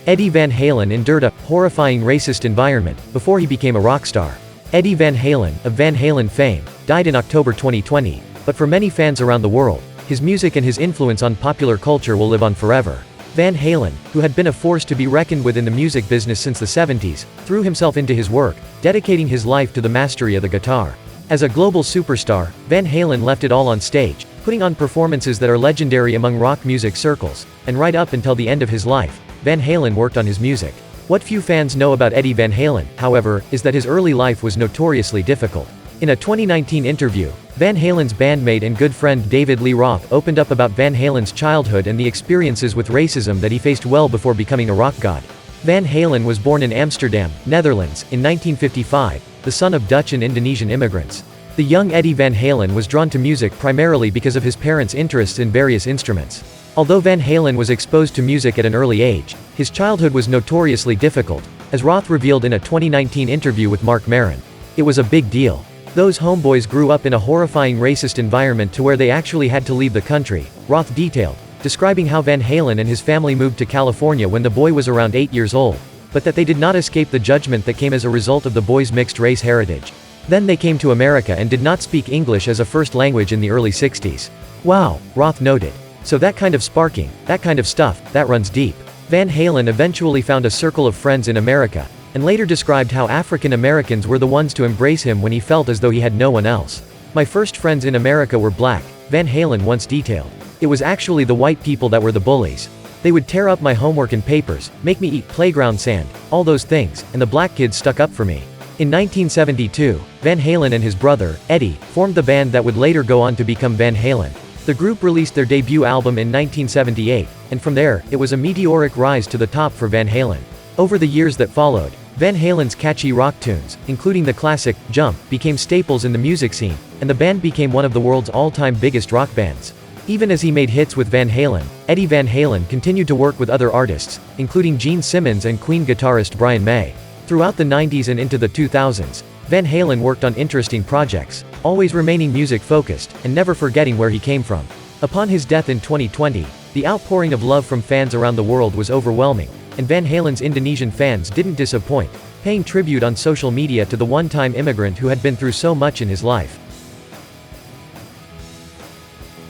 Eddie Van Halen endured a horrifying racist environment before he became a rock star. Eddie Van Halen, of Van Halen fame, died in October 2020, but for many fans around the world, his music and his influence on popular culture will live on forever. Van Halen, who had been a force to be reckoned with in the music business since the 70s, threw himself into his work, dedicating his life to the mastery of the guitar. As a global superstar, Van Halen left it all on stage, putting on performances that are legendary among rock music circles, and right up until the end of his life, Van Halen worked on his music. What few fans know about Eddie Van Halen, however, is that his early life was notoriously difficult. In a 2019 interview, Van Halen's bandmate and good friend David Lee Roth opened up about Van Halen's childhood and the experiences with racism that he faced well before becoming a rock god. Van Halen was born in Amsterdam, Netherlands, in 1955, the son of Dutch and Indonesian immigrants. The young Eddie Van Halen was drawn to music primarily because of his parents' interests in various instruments. Although Van Halen was exposed to music at an early age, his childhood was notoriously difficult, as Roth revealed in a 2019 interview with Marc Maron. It was a big deal. Those homeboys grew up in a horrifying racist environment to where they actually had to leave the country, Roth detailed, describing how Van Halen and his family moved to California when the boy was around 8 years old, but that they did not escape the judgment that came as a result of the boy's mixed-race heritage. Then they came to America and did not speak English as a first language in the early 60s. Wow, Roth noted. So that kind of sparking, that kind of stuff, that runs deep. Van Halen eventually found a circle of friends in America, and later described how African Americans were the ones to embrace him when he felt as though he had no one else. My first friends in America were black, Van Halen once detailed. It was actually the white people that were the bullies. They would tear up my homework and papers, make me eat playground sand, all those things, and the black kids stuck up for me. In 1972, Van Halen and his brother, Eddie, formed the band that would later go on to become Van Halen. The group released their debut album in 1978, and from there, it was a meteoric rise to the top for Van Halen. Over the years that followed, Van Halen's catchy rock tunes, including the classic Jump, became staples in the music scene, and the band became one of the world's all-time biggest rock bands. Even as he made hits with Van Halen, Eddie Van Halen continued to work with other artists, including Gene Simmons and Queen guitarist Brian May. Throughout the 90s and into the 2000s, Van Halen worked on interesting projects, always remaining music-focused, and never forgetting where he came from. Upon his death in 2020, the outpouring of love from fans around the world was overwhelming, and Van Halen's Indonesian fans didn't disappoint, paying tribute on social media to the one-time immigrant who had been through so much in his life.